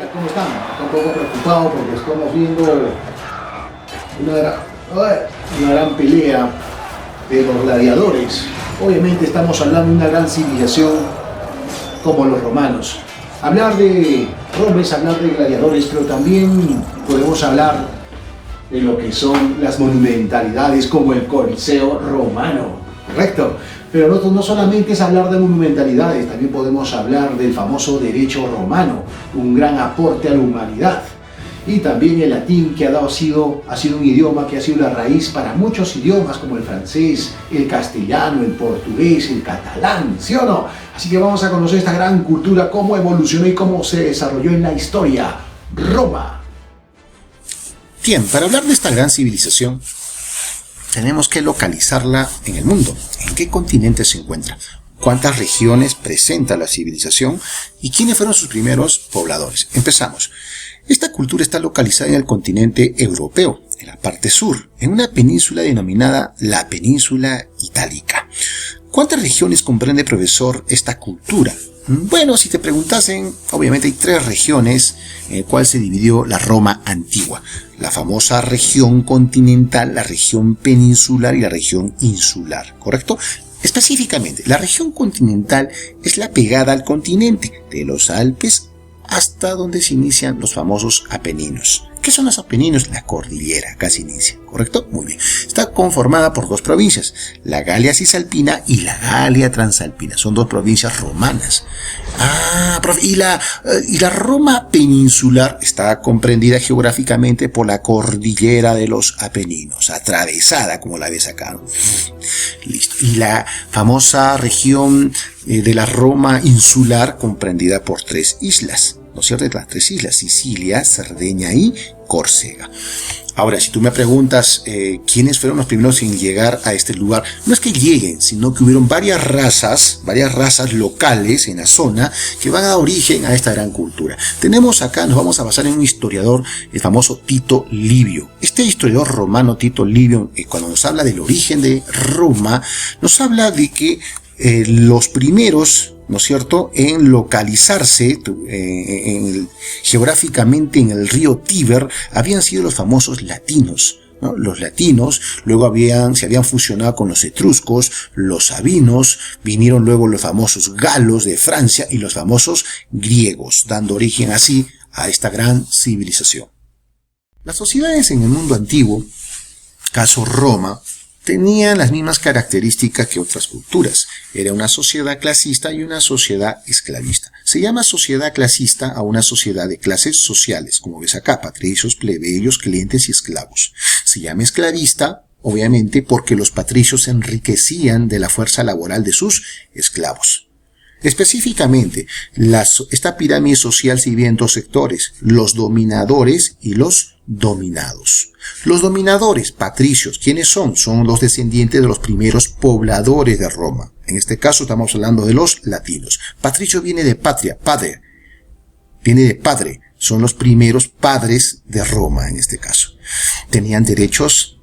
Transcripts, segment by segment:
días, ¿cómo están? Estoy un poco preocupado porque estamos viendo una gran pelea de los gladiadores. Obviamente estamos hablando de una gran civilización como los romanos. Hablar de Roma es hablar de gladiadores, pero también podemos hablar de lo que son las monumentalidades como el Coliseo romano, ¿correcto? Pero no solamente es hablar de monumentalidades, también podemos hablar del famoso derecho romano, un gran aporte a la humanidad. Y también el latín, que ha sido un idioma que ha sido la raíz para muchos idiomas como el francés, el castellano, el portugués, el catalán, ¿sí o no? Así que vamos a conocer esta gran cultura, cómo evolucionó y cómo se desarrolló en la historia. Roma. Bien, para hablar de esta gran civilización, tenemos que localizarla en el mundo. ¿En qué continente se encuentra? ¿Cuántas regiones presenta la civilización? ¿Y quiénes fueron sus primeros pobladores? Empezamos. Esta cultura está localizada en el continente europeo, en la parte sur, en una península denominada la Península Itálica. ¿Cuántas regiones comprende, profesor, esta cultura? Bueno, si te preguntasen, obviamente hay 3 regiones en las cuales se dividió la Roma antigua. La famosa región continental, la región peninsular y la región insular, ¿correcto? Específicamente, la región continental es la pegada al continente, de los Alpes hasta donde se inician los famosos Apeninos. ¿Qué son los Apeninos? La cordillera, acá se inicia, ¿correcto? Muy bien. Está conformada por 2 provincias, la Galia Cisalpina y la Galia Transalpina. Son 2 provincias romanas. Y la Roma peninsular está comprendida geográficamente por la cordillera de los Apeninos, atravesada, como la ves acá. Listo. Y la famosa región de la Roma insular, comprendida por 3 islas. ¿No es cierto? Las 3 islas, Sicilia, Cerdeña y Córcega. Ahora, si tú me preguntas quiénes fueron los primeros en llegar a este lugar, no es que lleguen, sino que hubieron varias razas locales en la zona que van a dar origen a esta gran cultura. Tenemos acá, nos vamos a basar en un historiador, el famoso Tito Livio. Este historiador romano, Tito Livio, cuando nos habla del origen de Roma, nos habla de que los primeros, ¿no es cierto?, en localizarse geográficamente en el río Tíber habían sido los famosos latinos, ¿no? Los latinos luego se habían fusionado con los etruscos, los sabinos, vinieron luego los famosos galos de Francia y los famosos griegos, dando origen así a esta gran civilización. Las sociedades en el mundo antiguo, caso Roma, tenían las mismas características que otras culturas. Era una sociedad clasista y una sociedad esclavista. Se llama sociedad clasista a una sociedad de clases sociales, como ves acá, patricios, plebeyos, clientes y esclavos. Se llama esclavista, obviamente, porque los patricios se enriquecían de la fuerza laboral de sus esclavos. Específicamente, esta pirámide social se divide en 2 sectores, los dominadores y los dominados. Los dominadores, patricios, ¿quiénes son? Son los descendientes de los primeros pobladores de Roma. En este caso estamos hablando de los latinos. Patricio viene de patria, padre. Viene de padre. Son los primeros padres de Roma en este caso. Tenían derechos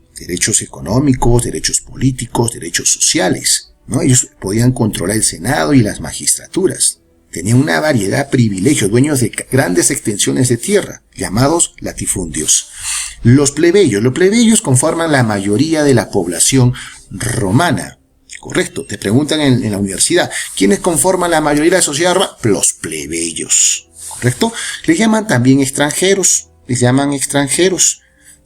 económicos, derechos políticos, derechos sociales, ¿no? Ellos podían controlar el Senado y las magistraturas. Tenían una variedad de privilegios, dueños de grandes extensiones de tierra, llamados latifundios. Los plebeyos conforman la mayoría de la población romana. Correcto, te preguntan en la universidad, ¿quiénes conforman la mayoría de la sociedad romana? Los plebeyos. Correcto, les llaman también extranjeros,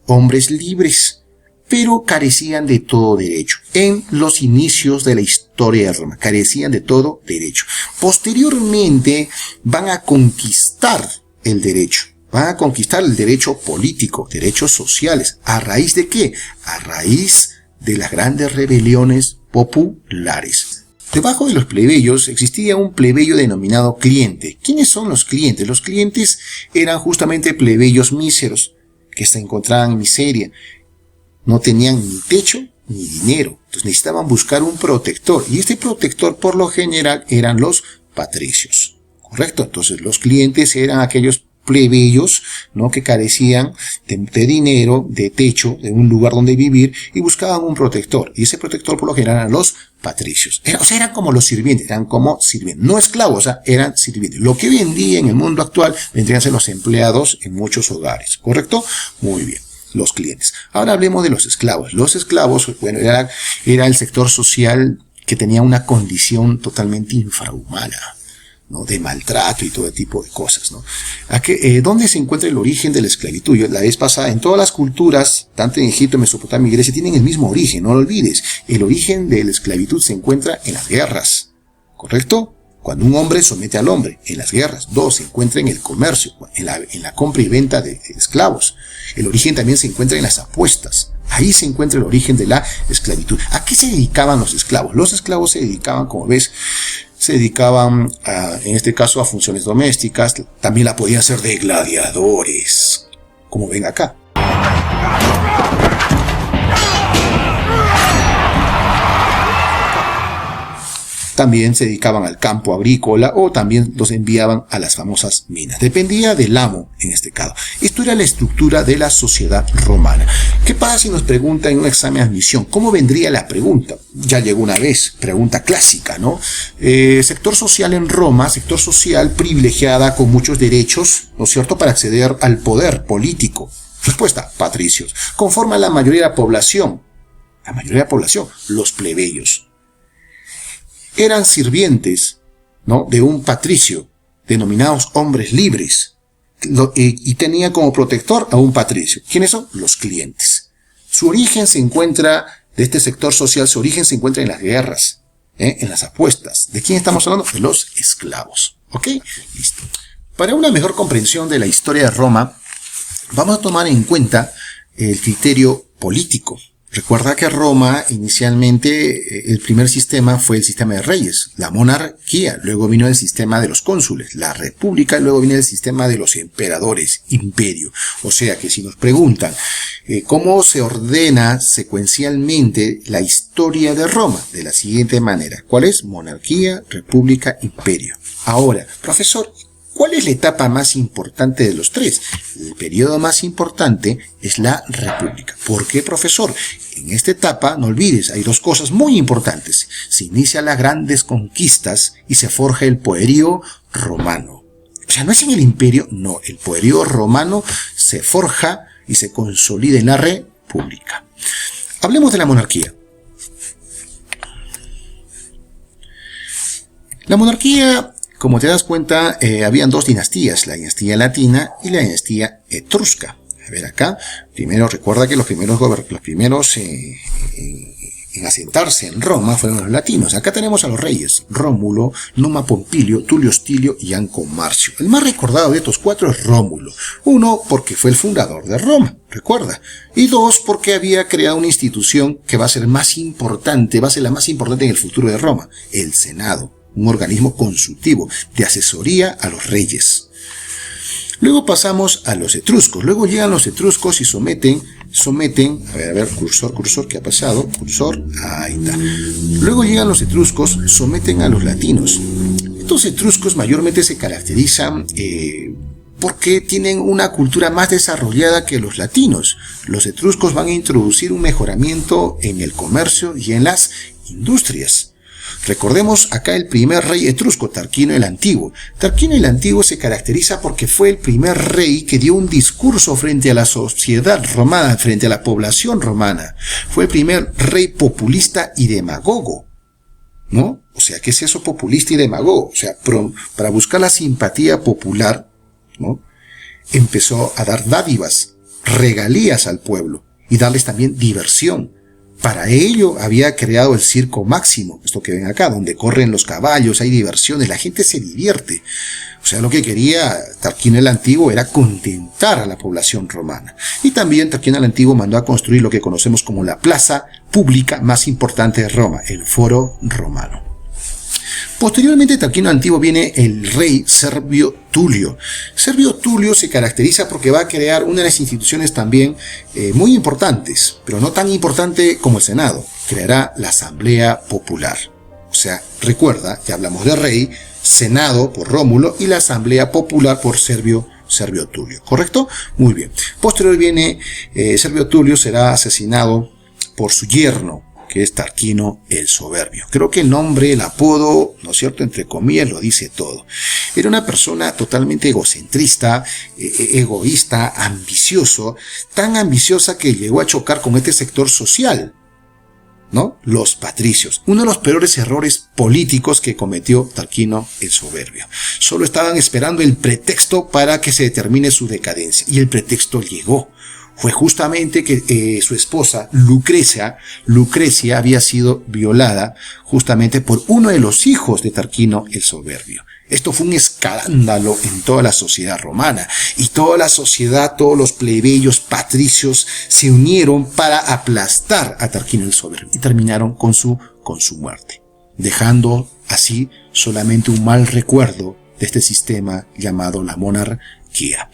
hombres libres, pero carecían de todo derecho. En los inicios de la historia de Roma, carecían de todo derecho. Posteriormente van a conquistar el derecho. Van a conquistar el derecho político, derechos sociales. ¿A raíz de qué? A raíz de las grandes rebeliones populares. Debajo de los plebeyos existía un plebeyo denominado cliente. ¿Quiénes son los clientes? Los clientes eran justamente plebeyos míseros, que se encontraban en miseria. No tenían ni techo ni dinero. Entonces necesitaban buscar un protector. Y este protector por lo general eran los patricios. ¿Correcto? Entonces los clientes eran aquellos plebeyos, ¿no? Que carecían de dinero, de techo, de un lugar donde vivir y buscaban un protector. Y ese protector por lo general eran los patricios. Eran como los sirvientes, no esclavos, o sea, eran sirvientes. Lo que hoy en día en el mundo actual vendrían a ser los empleados en muchos hogares, ¿correcto? Muy bien. Los clientes. Ahora hablemos de los esclavos. Los esclavos, bueno, era el sector social que tenía una condición totalmente infrahumana, ¿no? De maltrato y todo tipo de cosas, ¿no? ¿Dónde se encuentra el origen de la esclavitud? La vez pasada, en todas las culturas, tanto en Egipto, Mesopotamia y Grecia, tienen el mismo origen, no lo olvides. El origen de la esclavitud se encuentra en las guerras, ¿correcto? Cuando un hombre somete al hombre, en las guerras. 2, se encuentra en el comercio, en la compra y venta de esclavos. El origen también se encuentra en las apuestas. Ahí se encuentra el origen de la esclavitud. ¿A qué se dedicaban los esclavos? Los esclavos se dedicaban, como ves, en este caso, a funciones domésticas. También la podían hacer de gladiadores, como ven acá. También se dedicaban al campo agrícola o también los enviaban a las famosas minas. Dependía del amo en este caso. Esto era la estructura de la sociedad romana. ¿Qué pasa si nos preguntan en un examen de admisión? ¿Cómo vendría la pregunta? Ya llegó una vez, pregunta clásica, ¿no? Sector social en Roma, sector social privilegiada con muchos derechos, ¿no es cierto?, para acceder al poder político. Respuesta, patricios. Conforman la mayoría de la población. La mayoría de la población, los plebeyos. Eran sirvientes, ¿no?, de un patricio, denominados hombres libres, y tenían como protector a un patricio. ¿Quiénes son? Los clientes. Su origen se encuentra, de este sector social, su origen se encuentra en las guerras, en las apuestas. ¿De quién estamos hablando? De los esclavos. ¿Ok? Listo. Para una mejor comprensión de la historia de Roma, vamos a tomar en cuenta el criterio político. Recuerda que Roma, inicialmente, el primer sistema fue el sistema de reyes, la monarquía, luego vino el sistema de los cónsules, la república, y luego viene el sistema de los emperadores, imperio. O sea que si nos preguntan cómo se ordena secuencialmente la historia de Roma, de la siguiente manera. ¿Cuál es? Monarquía, república, imperio. Ahora, profesor, ¿cuál es la etapa más importante de los tres? El periodo más importante es la república. ¿Por qué, profesor? En esta etapa, no olvides, hay dos cosas muy importantes. Se inician las grandes conquistas y se forja el poderío romano. O sea, no es en el imperio, no. El poderío romano se forja y se consolida en la república. Hablemos de la monarquía. La monarquía, como te das cuenta, habían dos dinastías, la dinastía latina y la dinastía etrusca. A ver acá, primero recuerda que los primeros en asentarse en Roma fueron los latinos. Acá tenemos a los reyes, Rómulo, Numa Pompilio, Tulio Hostilio y Anco Marcio. El más recordado de estos cuatro es Rómulo. 1, porque fue el fundador de Roma, recuerda. Y 2, porque había creado una institución que va a ser la más importante en el futuro de Roma, el Senado. Un organismo consultivo de asesoría a los reyes. Luego pasamos a los etruscos. Luego llegan los etruscos y someten, a ver, cursor, ¿qué ha pasado? Cursor, ahí está. Luego llegan los etruscos, someten a los latinos. Estos etruscos mayormente se caracterizan porque tienen una cultura más desarrollada que los latinos. Los etruscos van a introducir un mejoramiento en el comercio y en las industrias. Recordemos acá el primer rey etrusco, Tarquino el Antiguo. Tarquino el Antiguo se caracteriza porque fue el primer rey que dio un discurso frente a la sociedad romana, frente a la población romana. Fue el primer rey populista y demagogo, ¿no? O sea, ¿qué es eso, populista y demagogo? O sea, para buscar la simpatía popular, ¿no?, empezó a dar dádivas, regalías al pueblo y darles también diversión. Para ello había creado el Circo Máximo, esto que ven acá, donde corren los caballos, hay diversiones, la gente se divierte. O sea, lo que quería Tarquino el Antiguo era contentar a la población romana. Y también Tarquino el Antiguo mandó a construir lo que conocemos como la plaza pública más importante de Roma, el Foro Romano. Posteriormente, Tarquino Antiguo viene el rey Servio Tulio. Servio Tulio se caracteriza porque va a crear una de las instituciones también muy importantes, pero no tan importante como el Senado. Creará la Asamblea Popular. O sea, recuerda, ya hablamos de rey, Senado por Rómulo y la Asamblea Popular por Servio Servio Tulio, ¿correcto? Muy bien. Posterior viene Servio Tulio será asesinado por su yerno, que es Tarquino el Soberbio. Creo que el nombre, el apodo, ¿no es cierto?, entre comillas, lo dice todo. Era una persona totalmente egocentrista, egoísta, ambicioso, tan ambiciosa que llegó a chocar con este sector social, ¿no? Los patricios. Uno de los peores errores políticos que cometió Tarquino el Soberbio. Solo estaban esperando el pretexto para que se determine su decadencia. Y el pretexto llegó. Fue justamente que su esposa, Lucrecia, había sido violada justamente por uno de los hijos de Tarquino el Soberbio. Esto fue un escándalo en toda la sociedad romana, y toda la sociedad, todos los plebeyos, patricios, se unieron para aplastar a Tarquino el Soberbio y terminaron con su muerte, dejando así solamente un mal recuerdo de este sistema llamado la monarquía.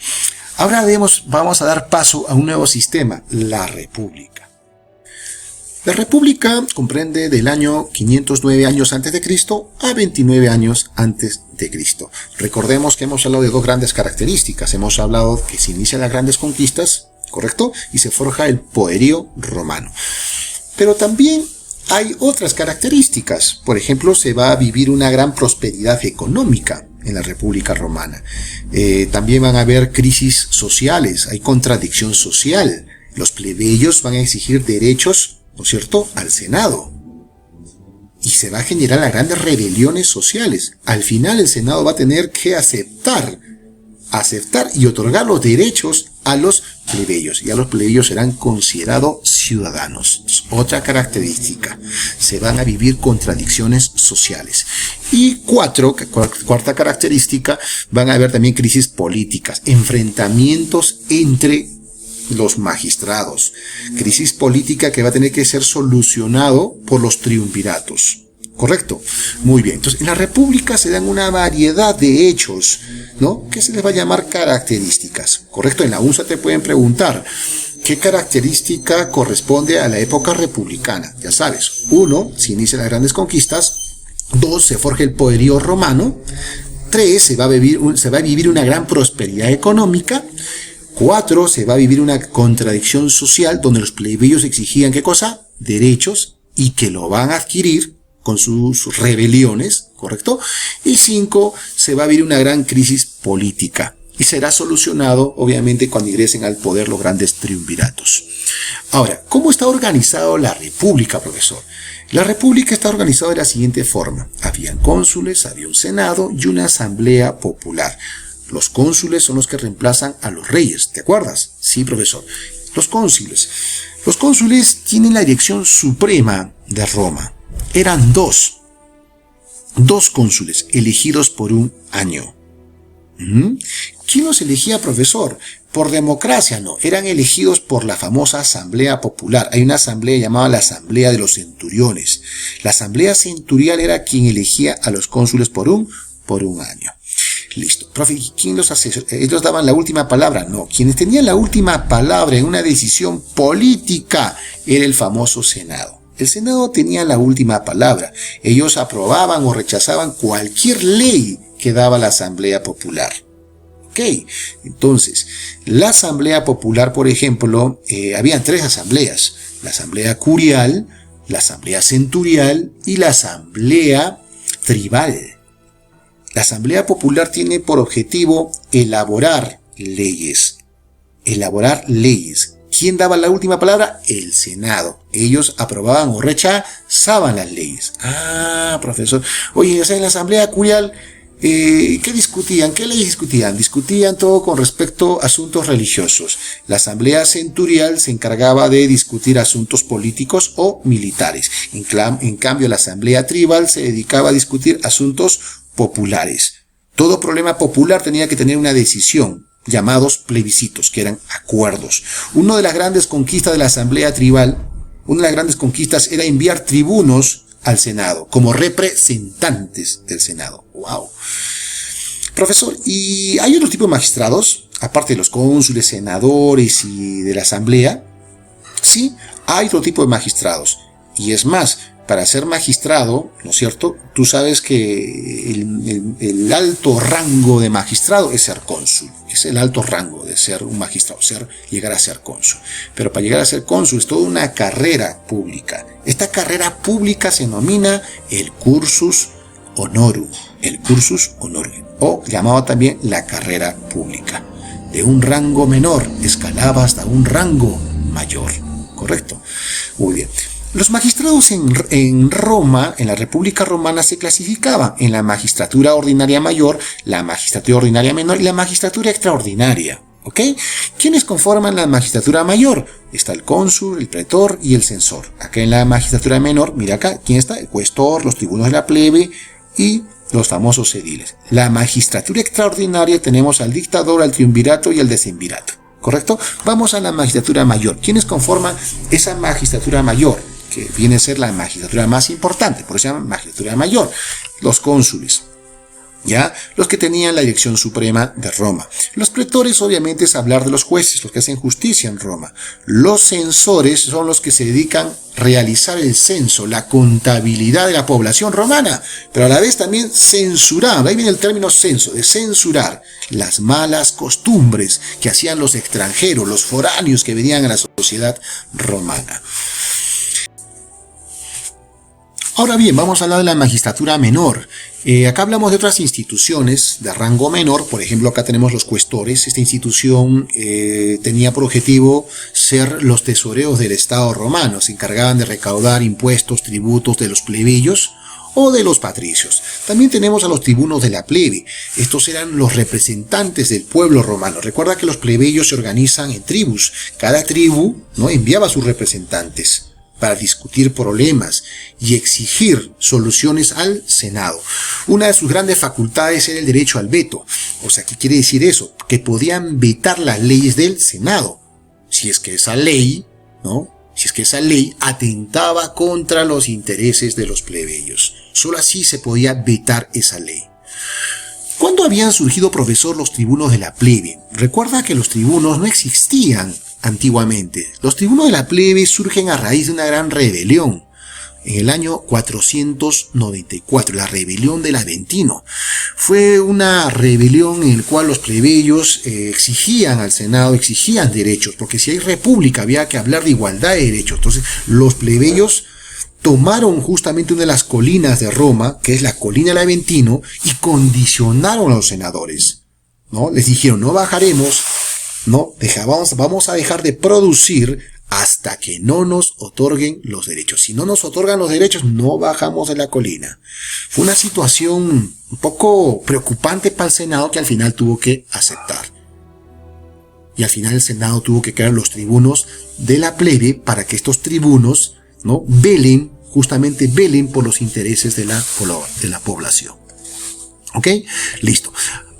Ahora vamos a dar paso a un nuevo sistema, la República. La República comprende del año 509 años antes de Cristo a 29 años antes de Cristo. Recordemos que hemos hablado de dos grandes características. Hemos hablado que se inician las grandes conquistas, ¿correcto? Y se forja el poderío romano. Pero también hay otras características. Por ejemplo, se va a vivir una gran prosperidad económica en la República Romana. También van a haber crisis sociales, hay contradicción social. Los plebeyos van a exigir derechos, ¿no es cierto?, al Senado. Y se va a generar las grandes rebeliones sociales. Al final el Senado va a tener que aceptar y otorgar los derechos a los plebeyos. Ya los plebeyos serán considerados ciudadanos. Otra característica. Se van a vivir contradicciones sociales. Y cuarta característica, van a haber también crisis políticas, enfrentamientos entre los magistrados. Crisis política que va a tener que ser solucionado por los triunviratos. ¿Correcto? Muy bien. Entonces, en la República se dan una variedad de hechos, ¿no?, que se les va a llamar características. ¿Correcto? En la UNSA te pueden preguntar, ¿qué característica corresponde a la época republicana? Ya sabes, 1, se inician las grandes conquistas. 2, se forja el poderío romano. 3, se va a vivir una gran prosperidad económica. 4, se va a vivir una contradicción social donde los plebeyos exigían, ¿qué cosa? Derechos, y que lo van a adquirir con sus rebeliones, ¿correcto? Y 5, se va a vivir una gran crisis política. Y será solucionado, obviamente, cuando ingresen al poder los grandes triunviratos. Ahora, ¿cómo está organizado la República, profesor? La República está organizada de la siguiente forma. Habían cónsules, había un senado y una asamblea popular. Los cónsules son los que reemplazan a los reyes, ¿te acuerdas? Sí, profesor. Los cónsules. Los cónsules tienen la dirección suprema de Roma. Eran dos cónsules elegidos por un año. ¿Quién los elegía, profesor? Por democracia, no. Eran elegidos por la famosa asamblea popular. Hay una asamblea llamada la asamblea de los centuriones. La asamblea centurial era quien elegía a los cónsules por un año. Listo. Profe, ¿quién los asesora? ¿Ellos daban la última palabra? No. Quienes tenían la última palabra en una decisión política era el famoso Senado. El Senado tenía la última palabra. Ellos aprobaban o rechazaban cualquier ley que daba la Asamblea Popular. Ok, entonces, la Asamblea Popular, por ejemplo, habían 3 asambleas. La Asamblea Curial, la Asamblea Centurial y la Asamblea Tribal. La Asamblea Popular tiene por objetivo elaborar leyes. ¿Quién daba la última palabra? El Senado. Ellos aprobaban o rechazaban las leyes. Ah, profesor. Oye, en la Asamblea Curial, ¿qué discutían? ¿Qué leyes discutían? Discutían todo con respecto a asuntos religiosos. La Asamblea Centurial se encargaba de discutir asuntos políticos o militares. En cambio, la Asamblea Tribal se dedicaba a discutir asuntos populares. Todo problema popular tenía que tener una decisión, llamados plebiscitos, que eran acuerdos. Una de las grandes conquistas de la Asamblea Tribal, una de las grandes conquistas era enviar tribunos al Senado, como representantes del Senado. ¡Wow! Profesor, ¿y hay otro tipo de magistrados, aparte de los cónsules, senadores y de la Asamblea? Sí, hay otro tipo de magistrados. Y es más, para ser magistrado, ¿no es cierto? Tú sabes que el alto rango de magistrado es ser cónsul. Es el alto rango de ser un magistrado, llegar a ser cónsul. Pero para llegar a ser cónsul es toda una carrera pública. Esta carrera pública se denomina el cursus honorum. El cursus honorum, o llamado también la carrera pública. De un rango menor escalaba hasta un rango mayor. ¿Correcto? Muy bien. Los magistrados en Roma, en la República Romana, se clasificaban en la magistratura ordinaria mayor, la magistratura ordinaria menor y la magistratura extraordinaria. ¿Ok? ¿Quiénes conforman la magistratura mayor? Está el cónsul, el pretor y el censor. Acá en la magistratura menor, mira acá, ¿quién está? El cuestor, los tribunos de la plebe y los famosos ediles. La magistratura extraordinaria tenemos al dictador, al triunvirato y al decemvirato. ¿Correcto? Vamos a la magistratura mayor. ¿Quiénes conforman esa magistratura mayor? Que viene a ser la magistratura más importante, por eso se llama magistratura mayor. Los cónsules, ¿ya? Los que tenían la dirección suprema de Roma. Los pretores, obviamente, es hablar de los jueces, los que hacen justicia en Roma. Los censores son los que se dedican a realizar el censo, la contabilidad de la población romana, pero a la vez también censurar, ahí viene el término censo, de censurar las malas costumbres que hacían los extranjeros, los foráneos que venían a la sociedad romana. Ahora bien, vamos a hablar de la magistratura menor. Acá hablamos de otras instituciones de rango menor. Por ejemplo, acá tenemos los cuestores. Esta institución tenía por objetivo ser los tesoreros del Estado romano. Se encargaban de recaudar impuestos, tributos de los plebeyos o de los patricios. También tenemos a los tribunos de la plebe. Estos eran los representantes del pueblo romano. Recuerda que los plebeyos se organizan en tribus. Cada tribu, ¿no?, enviaba a sus representantes para discutir problemas y exigir soluciones al Senado. Una de sus grandes facultades era el derecho al veto. O sea, ¿qué quiere decir eso? Que podían vetar las leyes del Senado. Si es que esa ley, ¿no?, si es que esa ley atentaba contra los intereses de los plebeyos. Solo así se podía vetar esa ley. ¿Cuándo habían surgido, profesor, los tribunos de la plebe? Recuerda que los tribunos no existían antiguamente. Los tribunos de la plebe surgen a raíz de una gran rebelión en el año 494, la rebelión del Aventino. Fue una rebelión en la cual los plebeyos exigían al Senado, exigían derechos, porque si hay república había que hablar de igualdad de derechos. Entonces los plebeyos tomaron justamente una de las colinas de Roma, que es la colina del Aventino, y condicionaron a los senadores, ¿no? Les dijeron, no bajaremos, no, vamos a dejar de producir hasta que no nos otorguen los derechos. Si no nos otorgan los derechos, no bajamos de la colina. Fue una situación un poco preocupante para el Senado, que al final tuvo que aceptar. Y al final el Senado tuvo que crear los tribunos de la plebe para que estos tribunos, ¿no?, velen por los intereses de la población. ¿Ok? Listo.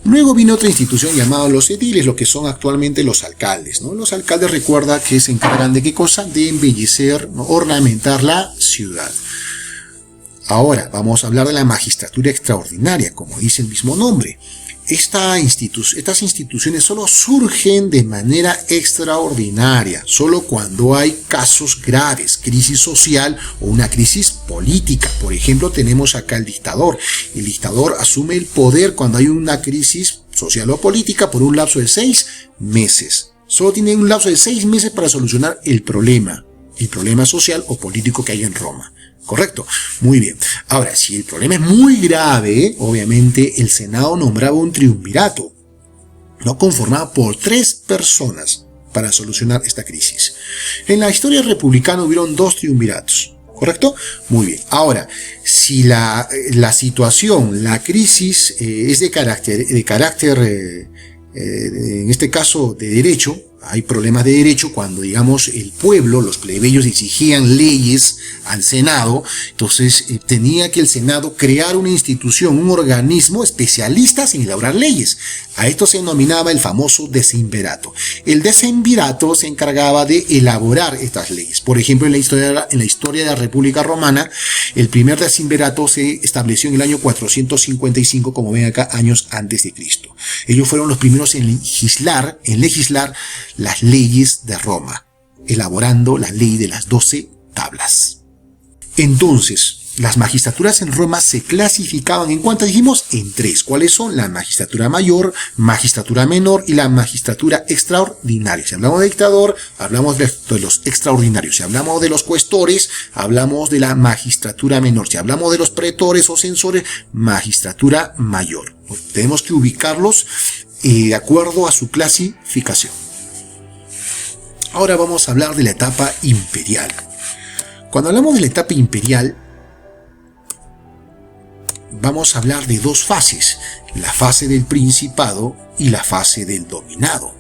Luego vino otra institución llamada los ediles, lo que son actualmente los alcaldes, ¿no? Los alcaldes, recuerda que se encargan de qué cosa, de embellecer, ¿no?, ornamentar la ciudad. Ahora vamos a hablar de la magistratura extraordinaria, como dice el mismo nombre. Estas instituciones solo surgen de manera extraordinaria, solo cuando hay casos graves, crisis social o una crisis política. Por ejemplo, tenemos acá el dictador. El dictador asume el poder cuando hay una crisis social o política por un lapso de 6 meses. Solo tiene un lapso de 6 meses para solucionar el problema social o político que hay en Roma. ¿Correcto? Muy bien. Ahora, si el problema es muy grave, obviamente el Senado nombraba un triunvirato, ¿no?, conformado por 3 personas para solucionar esta crisis. En la historia republicana hubieron 2 triunviratos. ¿Correcto? Muy bien. Ahora, si la situación, la crisis es de carácter, en este caso de derecho, hay problemas de derecho cuando, digamos, el pueblo, los plebeyos exigían leyes al Senado, entonces tenía que el Senado crear una institución, un organismo especialistas en elaborar leyes. A esto se denominaba el famoso decemvirato. El decemvirato se encargaba de elaborar estas leyes. Por ejemplo, en la historia de la República Romana, el primer decemvirato se estableció en el año 455, como ven acá, años antes de Cristo. Ellos fueron los primeros en legislar las leyes de Roma, elaborando la ley de las 12 tablas. Entonces, las magistraturas en Roma se clasificaban, ¿en cuántas dijimos? En tres. ¿Cuáles son? La magistratura mayor, magistratura menor y la magistratura extraordinaria. Si hablamos de dictador, hablamos de los extraordinarios. Si hablamos de los cuestores, hablamos de la magistratura menor. Si hablamos de los pretores o censores, magistratura mayor. Tenemos que ubicarlos de acuerdo a su clasificación. Ahora vamos a hablar de la etapa imperial. Cuando hablamos de la etapa imperial, vamos a hablar de dos fases, la fase del principado y la fase del dominado,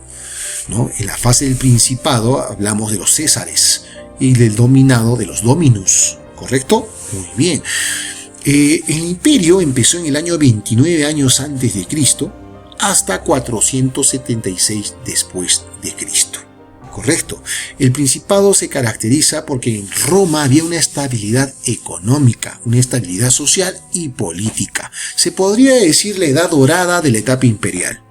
¿no? En la fase del principado hablamos de los césares y del dominado de los dominus, ¿correcto? Muy bien. El imperio empezó en el año 29 años antes de Cristo hasta 476 después de Cristo. Correcto. El principado se caracteriza porque en Roma había una estabilidad económica, una estabilidad social y política. Se podría decir la edad dorada de la etapa imperial.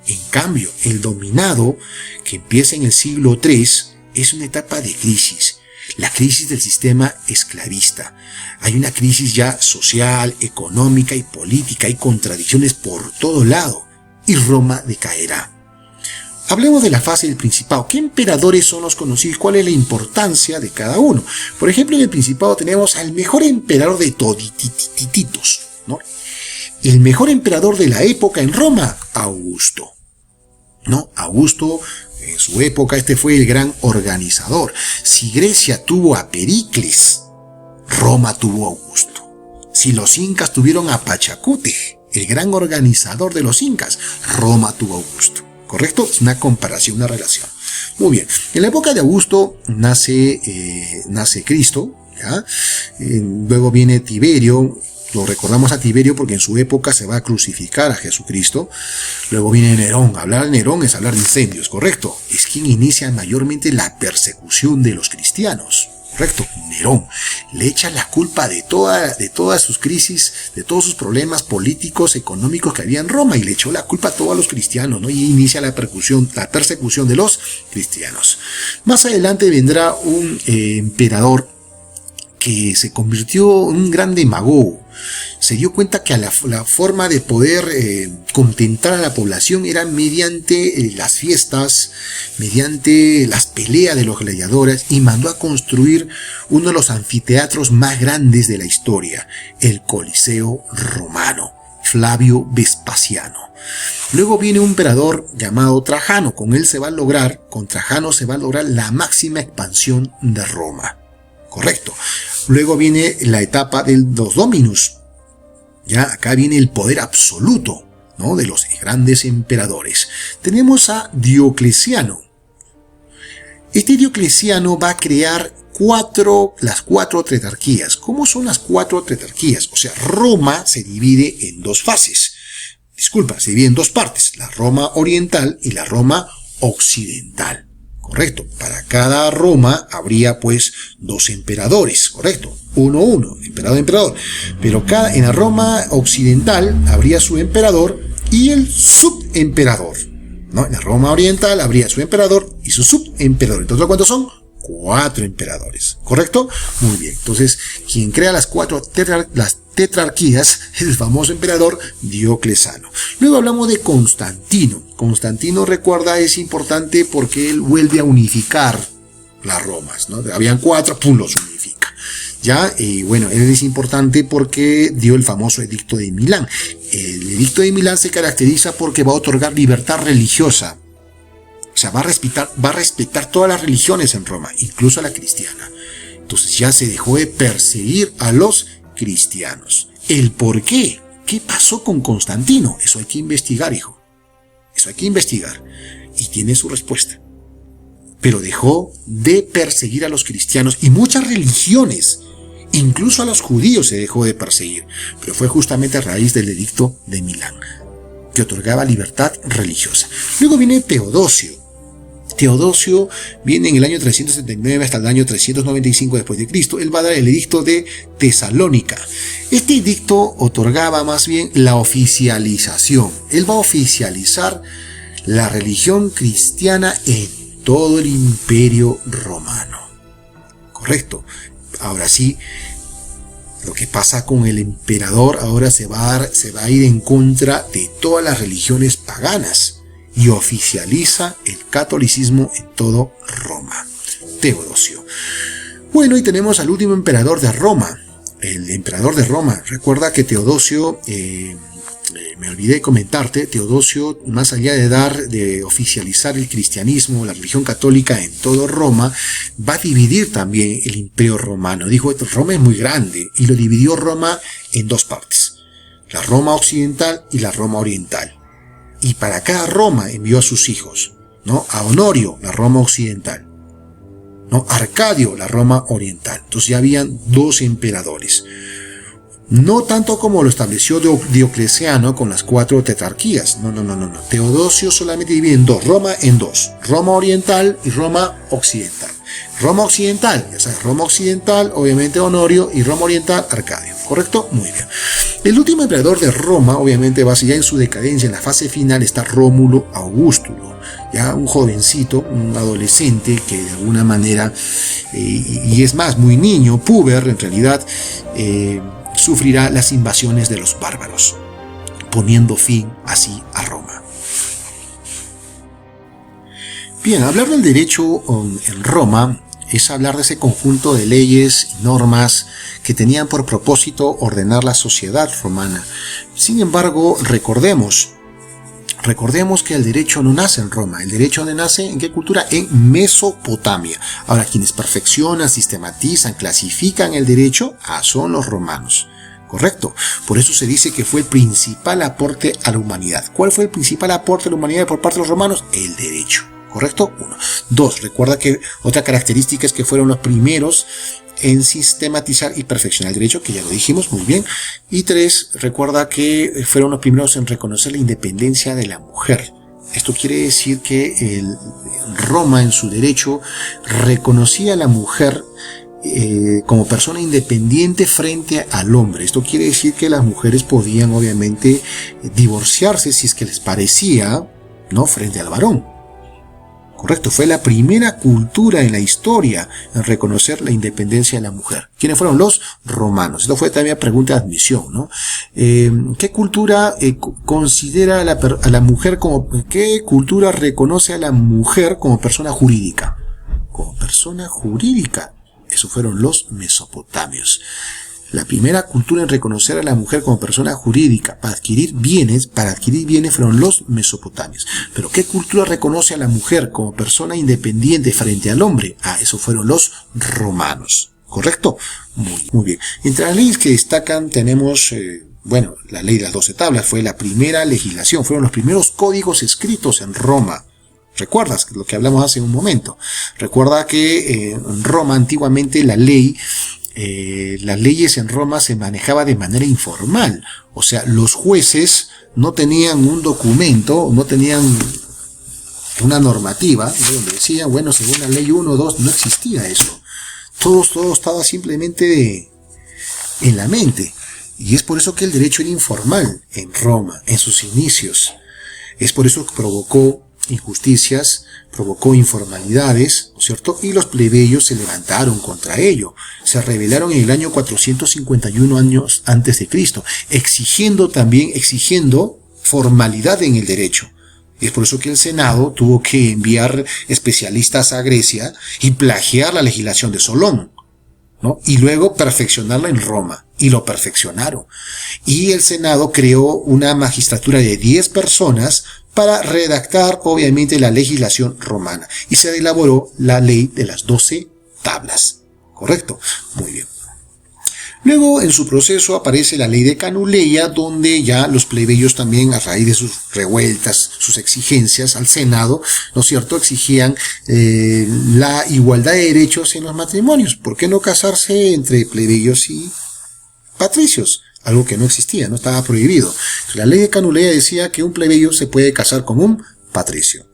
En cambio, el dominado, que empieza en el siglo III, es una etapa de crisis. La crisis del sistema esclavista. Hay una crisis ya social, económica y política. Hay contradicciones por todo lado. Y Roma decaerá. Hablemos de la fase del Principado. ¿Qué emperadores son los conocidos? ¿Cuál es la importancia de cada uno? Por ejemplo, en el Principado tenemos al mejor emperador de todititos, ¿no? El mejor emperador de la época en Roma, Augusto, ¿no? Augusto, en su época, este fue el gran organizador. Si Grecia tuvo a Pericles, Roma tuvo a Augusto. Si los incas tuvieron a Pachacute, el gran organizador de los incas, Roma tuvo a Augusto. ¿Correcto? Es una comparación, una relación. Muy bien. En la época de Augusto nace Cristo, ¿ya? Luego viene Tiberio. Lo recordamos a Tiberio porque en su época se va a crucificar a Jesucristo. Luego viene Nerón. Hablar de Nerón es hablar de incendios, ¿correcto? Es quien inicia mayormente la persecución de los cristianos. Correcto, Nerón le echa la culpa de todas sus crisis, de todos sus problemas políticos, económicos que había en Roma, y le echó la culpa a todos los cristianos, ¿no? Y inicia la persecución de los cristianos. Más adelante vendrá un emperador que se convirtió en un gran demagogo. Se dio cuenta que la forma de poder contentar a la población era mediante las fiestas, mediante las peleas de los gladiadores, y mandó a construir uno de los anfiteatros más grandes de la historia, el Coliseo Romano, Flavio Vespasiano. Luego viene un emperador llamado Trajano. Con Trajano se va a lograr la máxima expansión de Roma. Correcto. Luego viene la etapa de los dominus. Ya acá viene el poder absoluto, ¿no? De los grandes emperadores. Tenemos a Diocleciano. Este Diocleciano va a crear las cuatro tetrarquías. ¿Cómo son las cuatro tetrarquías? O sea, Roma se divide en dos fases. Se divide en dos partes. La Roma oriental y la Roma occidental. Correcto. Para cada Roma habría pues dos emperadores, correcto. Uno, emperador. Pero en la Roma occidental habría su emperador y el subemperador, ¿no? En la Roma oriental habría su emperador y su subemperador. Entonces, ¿cuántos son? 4 emperadores, ¿correcto? Muy bien. Entonces, quien crea las tetrarquías es el famoso emperador Diocleciano. Luego hablamos de Constantino. Constantino, recuerda, es importante porque él vuelve a unificar las Romas, ¿no? Habían 4, los unifica. Ya, bueno, él es importante porque dio el famoso Edicto de Milán. El Edicto de Milán se caracteriza porque va a otorgar libertad religiosa. O sea, va a respetar todas las religiones en Roma, incluso a la cristiana. Entonces ya se dejó de perseguir a los cristianos. ¿El por qué? ¿Qué pasó con Constantino? Eso hay que investigar, hijo. Eso hay que investigar. Y tiene su respuesta. Pero dejó de perseguir a los cristianos y muchas religiones. Incluso a los judíos se dejó de perseguir. Pero fue justamente a raíz del Edicto de Milán, que otorgaba libertad religiosa. Luego viene Teodosio. Teodosio viene en el año 379 hasta el año 395 después de Cristo. Él va a dar el edicto de Tesalónica. Este edicto otorgaba más bien la oficialización. Él va a oficializar la religión cristiana en todo el imperio romano. Correcto. Ahora sí, lo que pasa con el emperador ahora se va a ir en contra de todas las religiones paganas y oficializa el catolicismo en todo Roma. Teodosio. Bueno, y tenemos al último emperador de Roma, el emperador de Roma. Recuerda que Teodosio, me olvidé comentarte, Teodosio, más allá de oficializar el cristianismo, la religión católica en todo Roma, va a dividir también el imperio romano. Dijo, Roma es muy grande, y lo dividió Roma en dos partes, la Roma occidental y la Roma oriental. Y para cada Roma envió a sus hijos, ¿no? A Honorio, la Roma occidental, ¿no? Arcadio, la Roma oriental. Entonces ya habían dos emperadores. No tanto como lo estableció Diocleciano con las 4 tetrarquías. No. Teodosio solamente divide en dos. Roma oriental y Roma occidental. Roma occidental, ya sabes, Roma occidental, obviamente Honorio, y Roma oriental, Arcadio. ¿Correcto? Muy bien. El último emperador de Roma, obviamente, va ya en su decadencia, en la fase final, está Rómulo Augustulo. Ya un jovencito, un adolescente que de alguna manera, y es más, muy niño, puber en realidad, sufrirá las invasiones de los bárbaros, poniendo fin así a Roma. Bien, hablar del derecho en Roma es hablar de ese conjunto de leyes y normas que tenían por propósito ordenar la sociedad romana. Sin embargo, recordemos que el derecho no nace en Roma. El derecho nace ¿en qué cultura? En Mesopotamia. Ahora, quienes perfeccionan, sistematizan, clasifican el derecho, son los romanos. ¿Correcto? Por eso se dice que fue el principal aporte a la humanidad. ¿Cuál fue el principal aporte a la humanidad por parte de los romanos? El derecho. ¿Correcto? 1. 2. Recuerda que otra característica es que fueron los primeros en sistematizar y perfeccionar el derecho, que ya lo dijimos muy bien. Y 3. Recuerda que fueron los primeros en reconocer la independencia de la mujer. Esto quiere decir que Roma en su derecho reconocía a la mujer como persona independiente frente al hombre. Esto quiere decir que las mujeres podían obviamente divorciarse si es que les parecía, ¿no?, frente al varón. Correcto, fue la primera cultura en la historia en reconocer la independencia de la mujer. ¿Quiénes fueron? Los romanos. Esto fue también pregunta de admisión, ¿no? ¿Qué cultura considera a la mujer como, qué cultura reconoce a la mujer como persona jurídica? Como persona jurídica. Esos fueron los mesopotamios. La primera cultura en reconocer a la mujer como persona jurídica para adquirir bienes fueron los mesopotamios. Pero ¿qué cultura reconoce a la mujer como persona independiente frente al hombre? Esos fueron los romanos. ¿Correcto? Muy bien. Entre las leyes que destacan tenemos, la ley de las 12 tablas fue la primera legislación, fueron los primeros códigos escritos en Roma. ¿Recuerdas lo que hablamos hace un momento? Recuerda que en Roma antiguamente las leyes en Roma se manejaba de manera informal. O sea, los jueces no tenían un documento, no tenían una normativa, ¿no?, donde decían, según la ley 1 o 2, no existía eso. Todo estaba simplemente en la mente. Y es por eso que el derecho era informal en Roma, en sus inicios. Es por eso que provocó injusticias, provocó informalidades, ¿no es cierto? Y los plebeyos se levantaron contra ello. Se rebelaron en el año 451 años antes de Cristo, exigiendo formalidad en el derecho. Y es por eso que el Senado tuvo que enviar especialistas a Grecia y plagiar la legislación de Solón, ¿no? Y luego perfeccionarla en Roma. Y lo perfeccionaron. Y el Senado creó una magistratura de 10 personas para redactar, obviamente, la legislación romana. Y se elaboró la ley de las 12 tablas. ¿Correcto? Muy bien. Luego, en su proceso, aparece la ley de Canuleia, donde ya los plebeyos también, a raíz de sus revueltas, sus exigencias al Senado, ¿no es cierto?, exigían la igualdad de derechos en los matrimonios. ¿Por qué no casarse entre plebeyos y patricios? Algo que no existía, no estaba prohibido. La ley de Canuleia decía que un plebeyo se puede casar con un patricio.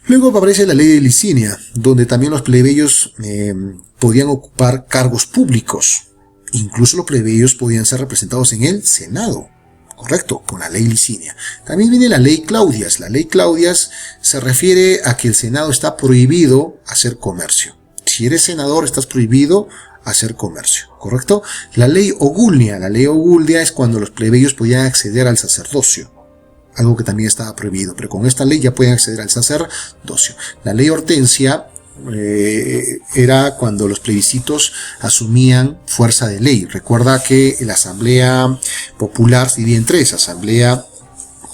Luego aparece la ley de Licinia, donde también los plebeyos podían ocupar cargos públicos. Incluso los plebeyos podían ser representados en el Senado. Correcto, con la ley Licinia. También viene la ley Claudias. La ley Claudias se refiere a que el Senado está prohibido hacer comercio. Si eres senador, estás prohibido hacer comercio, ¿correcto? La ley Ogulnia es cuando los plebeyos podían acceder al sacerdocio, algo que también estaba prohibido, pero con esta ley ya pueden acceder al sacerdocio. La ley Hortensia era cuando los plebiscitos asumían fuerza de ley. Recuerda que la asamblea popular se divide en tres: asamblea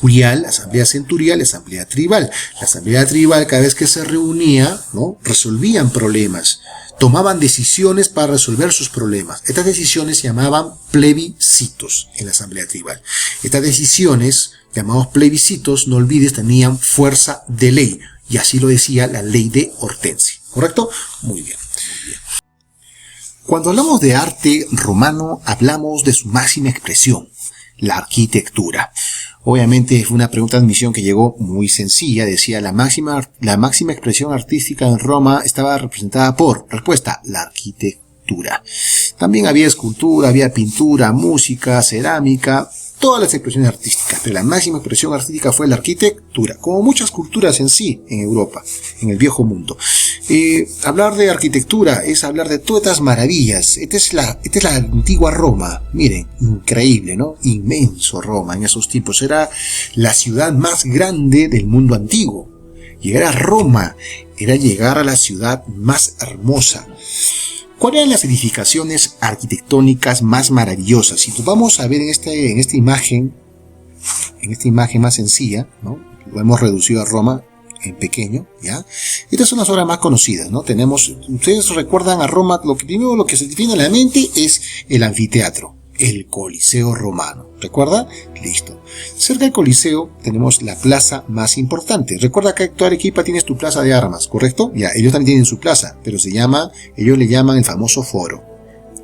curial, asamblea centurial, asamblea tribal. La asamblea tribal, cada vez que se reunía, ¿no?, resolvían problemas, tomaban decisiones para resolver sus problemas. Estas decisiones se llamaban plebiscitos en la asamblea tribal. Estas decisiones, llamados plebiscitos, no olvides, tenían fuerza de ley, y así lo decía la ley de Hortensia, ¿correcto? Muy bien, muy bien. Cuando hablamos de arte romano, hablamos de su máxima expresión, la arquitectura. Obviamente fue una pregunta de admisión que llegó muy sencilla. Decía, la máxima expresión artística en Roma estaba representada por, respuesta, la arquitectura. También había escultura, había pintura, música, cerámica, todas las expresiones artísticas, pero la máxima expresión artística fue la arquitectura, como muchas culturas en sí en Europa, en el viejo mundo. Hablar de arquitectura es hablar de todas estas maravillas. Esta es la antigua Roma. Miren, increíble, ¿no? Inmenso Roma en esos tiempos. Era la ciudad más grande del mundo antiguo. Llegar a Roma era llegar a la ciudad más hermosa. ¿Cuáles eran las edificaciones arquitectónicas más maravillosas? Si nos vamos a ver en esta imagen más sencilla, ¿no?, lo hemos reducido a Roma en pequeño, ¿ya? Estas son las obras más conocidas, ¿no? Ustedes recuerdan a Roma, lo que se define en la mente es el anfiteatro, el Coliseo romano. ¿Recuerda? Listo. Cerca del Coliseo tenemos la plaza más importante. Recuerda que toda Arequipa tienes tu plaza de armas, ¿correcto? Ya, ellos también tienen su plaza, pero ellos le llaman el famoso foro.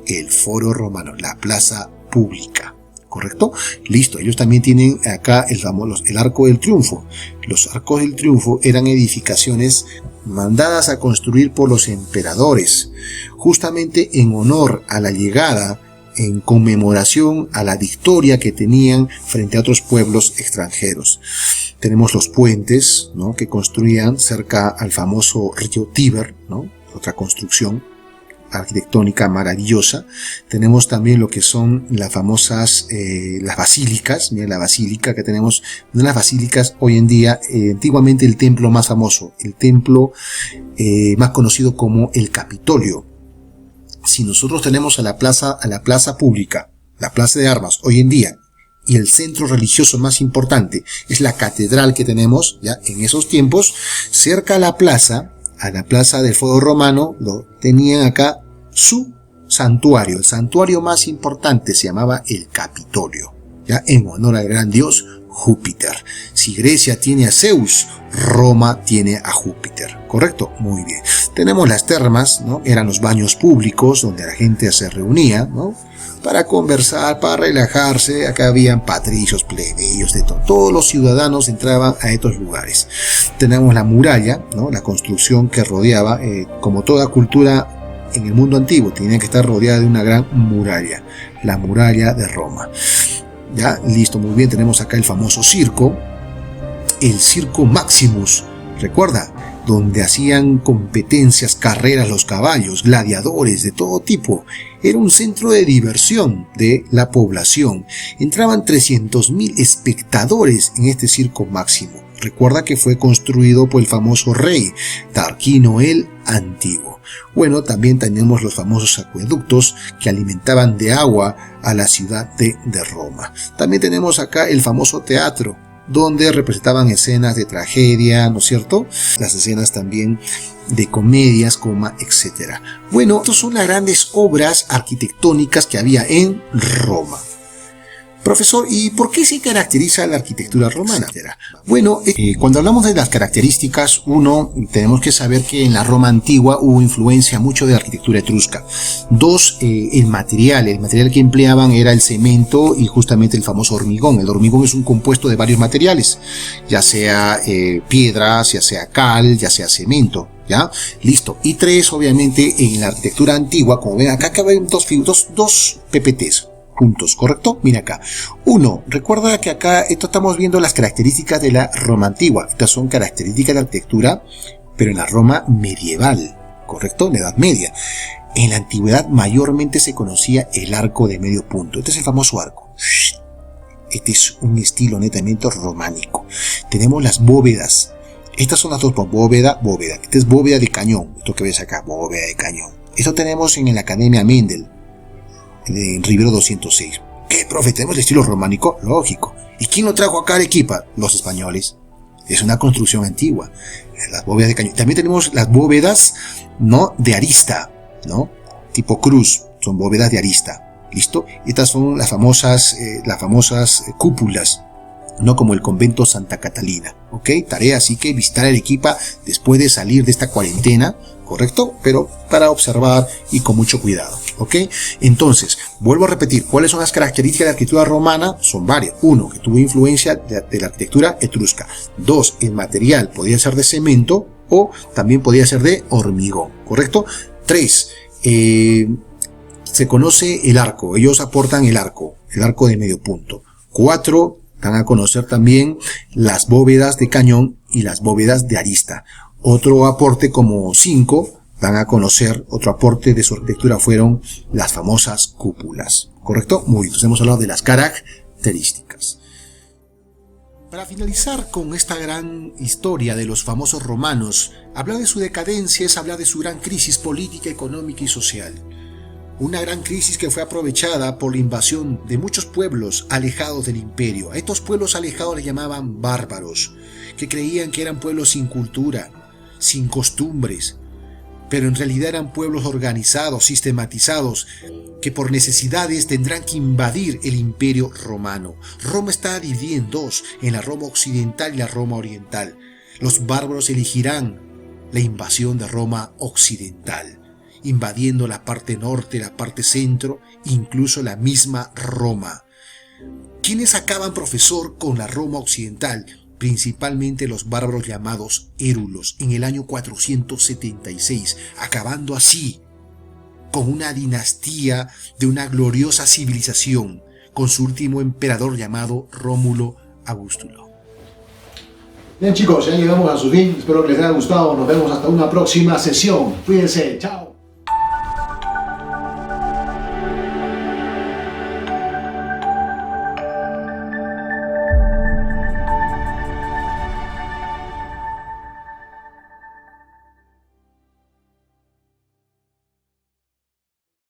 El foro romano, la plaza pública, ¿correcto? Listo. Ellos también tienen acá el Arco del Triunfo. Los Arcos del Triunfo eran edificaciones mandadas a construir por los emperadores, justamente en honor a la llegada, en conmemoración a la victoria que tenían frente a otros pueblos extranjeros. Tenemos los puentes, ¿no?, que construían cerca al famoso río Tíber, ¿no?, otra construcción arquitectónica maravillosa. Tenemos también lo que son las famosas las basílicas. Mira la basílica que tenemos, una de las basílicas hoy en día, antiguamente el templo más famoso, el templo más conocido como el Capitolio. Si nosotros tenemos a la plaza pública, la plaza de armas hoy en día, y el centro religioso más importante es la catedral que tenemos, ya en esos tiempos, cerca a la plaza del foro romano, lo tenían acá su santuario. El santuario más importante se llamaba el Capitolio, ya en honor al gran dios Júpiter. Si Grecia tiene a Zeus, Roma tiene a Júpiter, ¿correcto? Muy bien. Tenemos las termas, ¿no? Eran los baños públicos donde la gente se reunía, ¿no?, para conversar, para relajarse. Acá habían patricios, plebeyos, de todo. Todos los ciudadanos entraban a estos lugares. Tenemos la muralla, ¿no?, la construcción que rodeaba, como toda cultura en el mundo antiguo, tenía que estar rodeada de una gran muralla, la muralla de Roma. Ya, listo, muy bien. Tenemos acá el famoso circo, el Circo Maximus, recuerda, donde hacían competencias, carreras los caballos, gladiadores de todo tipo. Era un centro de diversión de la población. Entraban 300.000 espectadores en este Circo Máximo. Recuerda que fue construido por el famoso rey Tarquino el Antiguo. Bueno, también tenemos los famosos acueductos que alimentaban de agua a la ciudad de Roma. También tenemos acá el famoso teatro, donde representaban escenas de tragedia, ¿no es cierto? Las escenas también de comedias, etc. Bueno, estas son las grandes obras arquitectónicas que había en Roma. Profesor, ¿y por qué se caracteriza la arquitectura romana? Bueno, cuando hablamos de las características, tenemos que saber que en la Roma antigua hubo influencia mucho de la arquitectura etrusca. Dos, el material que empleaban era el cemento y justamente el famoso hormigón. El hormigón es un compuesto de varios materiales, ya sea piedras, ya sea cal, ya sea cemento. ¿Ya? Listo. Y tres, obviamente, en la arquitectura antigua, como ven acá caben dos PPTs. Puntos, ¿correcto? Mira acá. Uno, recuerda que acá estamos viendo las características de la Roma antigua. Estas son características de la arquitectura, pero en la Roma medieval. ¿correcto? En la Edad Media. En la antigüedad mayormente se conocía el arco de medio punto. Este es el famoso arco. Este es un estilo netamente románico. Tenemos las bóvedas. Estas son las dos, bóveda. Esta es bóveda de cañón. Esto que ves acá, bóveda de cañón. Esto tenemos en la Academia Mendel, en Rivero 206. ¿Qué, profe? ¿Tenemos el estilo románico? Lógico. ¿Y quién lo trajo acá a Arequipa? Los españoles. Es una construcción antigua. Las bóvedas de cañón. También tenemos las bóvedas, ¿no?, de arista, ¿no? Tipo cruz. Son bóvedas de arista. ¿Listo? Estas son las famosas cúpulas, no como el convento Santa Catalina. ¿Ok? Tarea así que visitar Arequipa después de salir de esta cuarentena, ¿correcto? Pero para observar y con mucho cuidado. ¿Ok? Entonces, vuelvo a repetir, ¿cuáles son las características de la arquitectura romana? Son varias. Uno, que tuvo influencia de la arquitectura etrusca. Dos, el material podía ser de cemento o también podía ser de hormigón. ¿Correcto? Tres, se conoce el arco. Ellos aportan el arco de medio punto. 4, dan a conocer también las bóvedas de cañón y las bóvedas de arista. Otro aporte como 5, dan a conocer, otro aporte de su arquitectura fueron las famosas cúpulas. ¿Correcto? Muy bien, entonces hemos hablado de las características. Para finalizar con esta gran historia de los famosos romanos, hablar de su decadencia es hablar de su gran crisis política, económica y social. Una gran crisis que fue aprovechada por la invasión de muchos pueblos alejados del imperio. A estos pueblos alejados les llamaban bárbaros, que creían que eran pueblos sin cultura, sin costumbres, pero en realidad eran pueblos organizados, sistematizados, que por necesidades tendrán que invadir el imperio romano. Roma está dividida en dos, en la Roma occidental y la Roma oriental. Los bárbaros elegirán la invasión de Roma occidental, invadiendo la parte norte, la parte centro, incluso la misma Roma. ¿Quiénes acaban, profesor, con la Roma occidental? Principalmente los bárbaros llamados érulos, en el año 476, acabando así con una dinastía de una gloriosa civilización, con su último emperador llamado Rómulo Augustulo. Bien, chicos, ya llegamos a su fin. Espero que les haya gustado. Nos vemos hasta una próxima sesión. Cuídense. Chao.